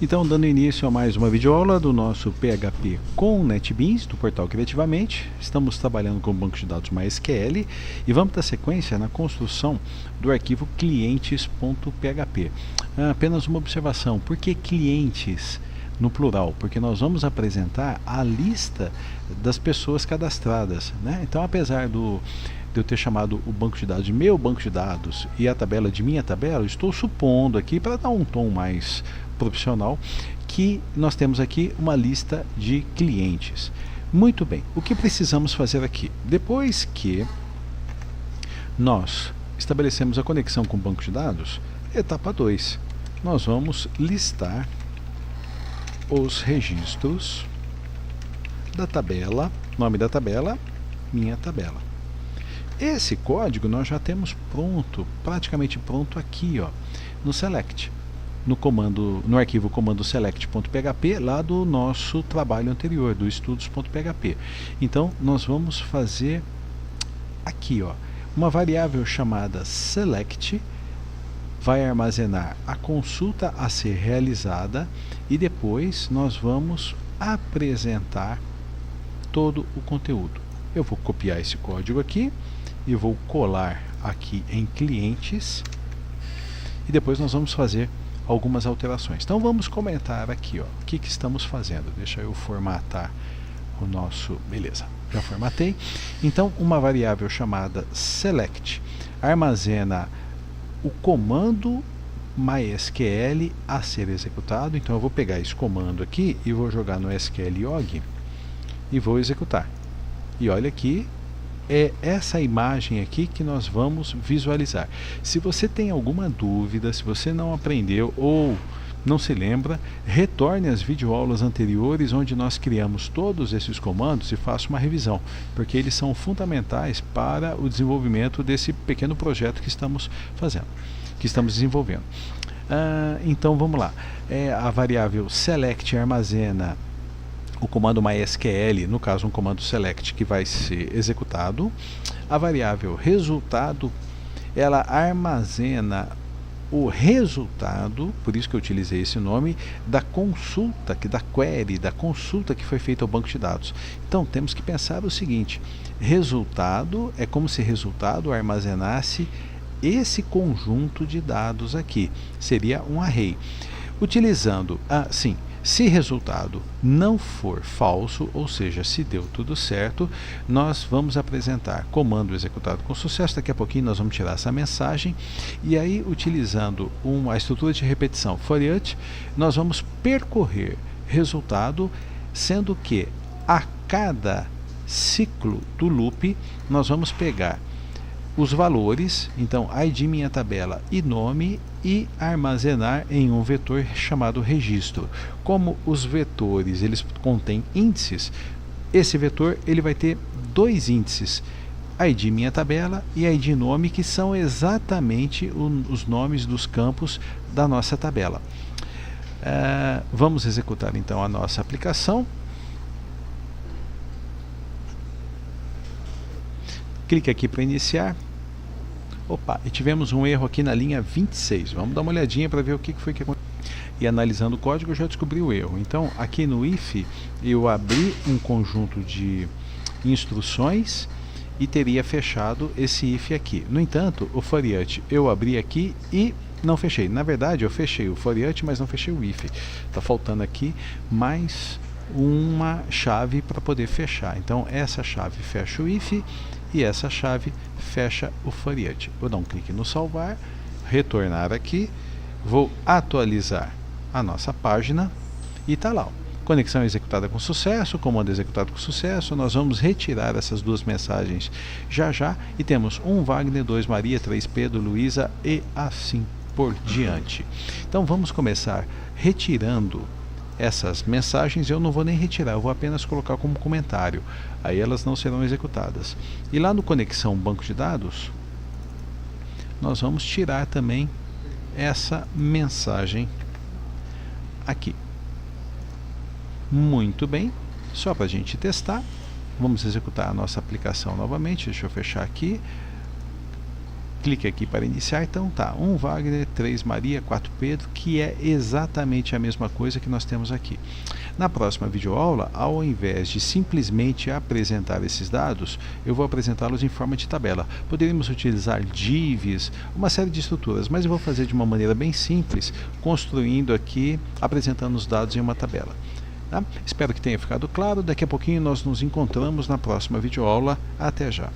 Então, dando início a mais uma videoaula do nosso PHP com NetBeans, do portal Criativamente. Estamos trabalhando com o banco de dados MySQL e vamos dar sequência na construção do arquivo clientes.php. Apenas uma observação, por que clientes no plural? Porque nós vamos apresentar a lista das pessoas cadastradas, né? Então, apesar de eu ter chamado o banco de dados de meu banco de dados e a tabela de minha tabela, eu estou supondo aqui, para dar um tom mais profissional, que nós temos aqui uma lista de clientes. Muito bem, o que precisamos fazer aqui? Depois que nós estabelecemos a conexão com o banco de dados, etapa 2, nós vamos listar os registros da tabela, nome da tabela, minha tabela. Esse código nós já temos pronto, praticamente pronto aqui, ó, no select, no arquivo comando select.php, lá do nosso trabalho anterior, do estudos.php. Então nós vamos fazer aqui, ó, uma variável chamada select, vai armazenar a consulta a ser realizada e depois nós vamos apresentar todo o conteúdo. Eu vou copiar esse código aqui e vou colar aqui em clientes e depois nós vamos fazer algumas alterações. Então vamos comentar aqui, ó, o que estamos fazendo. Deixa eu formatar o nosso... Beleza, já formatei. Então uma variável chamada select armazena o comando MySQL a ser executado. Então eu vou pegar esse comando aqui e vou jogar no SQLog e vou executar. E olha aqui, é essa imagem aqui que nós vamos visualizar. Se você tem alguma dúvida, se você não aprendeu ou não se lembra, retorne às videoaulas anteriores onde nós criamos todos esses comandos e faça uma revisão, porque eles são fundamentais para o desenvolvimento desse pequeno projeto que estamos fazendo, que estamos desenvolvendo. Então vamos lá. A variável select armazena o comando MySQL, no caso um comando select que vai ser executado. A variável resultado, ela armazena o resultado, por isso que eu utilizei esse nome, da consulta, da query, da consulta que foi feita ao banco de dados. Então temos que pensar o seguinte: resultado é como se resultado armazenasse esse conjunto de dados aqui, seria um array. Utilizando se resultado não for falso, ou seja, se deu tudo certo, nós vamos apresentar comando executado com sucesso. Daqui a pouquinho nós vamos tirar essa mensagem e aí, utilizando uma estrutura de repetição for each, nós vamos percorrer resultado, sendo que a cada ciclo do loop nós vamos pegar os valores, então ID minha tabela e nome, e armazenar em um vetor chamado registro. Como os vetores eles contêm índices, esse vetor ele vai ter dois índices, ID minha tabela e ID nome, que são exatamente os nomes dos campos da nossa tabela. Vamos executar então a nossa aplicação. Clique aqui para iniciar. Opa, e tivemos um erro aqui na linha 26. Vamos dar uma olhadinha para ver o que foi que aconteceu. E analisando o código eu já descobri o erro. Então aqui no if eu abri um conjunto de instruções e teria fechado esse if aqui. No entanto, o for each eu abri aqui e não fechei. Na verdade eu fechei o for each, mas não fechei o if. Está faltando aqui mais uma chave para poder fechar. Então essa chave fecha o if e essa chave fecha o for each. Vou dar um clique no salvar, retornar aqui, vou atualizar a nossa página e está lá, ó, conexão executada com sucesso, comando executado com sucesso. Nós vamos retirar essas duas mensagens já já e temos 1 Wagner, 2 Maria, 3 Pedro, Luísa e assim por diante. Então vamos começar retirando essas mensagens. Eu não vou nem retirar, eu vou apenas colocar como comentário, aí elas não serão executadas. E lá no conexão banco de dados nós vamos tirar também essa mensagem aqui. Muito bem, só para a gente testar, vamos executar a nossa aplicação novamente. Deixa eu fechar aqui, Clique aqui para iniciar. Então tá, 1 Wagner, 3 Maria, 4 Pedro, que é exatamente a mesma coisa que nós temos aqui. Na próxima videoaula, ao invés de simplesmente apresentar esses dados, eu vou apresentá-los em forma de tabela. Poderíamos utilizar divs, uma série de estruturas, mas eu vou fazer de uma maneira bem simples, construindo aqui, apresentando os dados em uma tabela. Tá? Espero que tenha ficado claro. Daqui a pouquinho nós nos encontramos na próxima videoaula. Até já!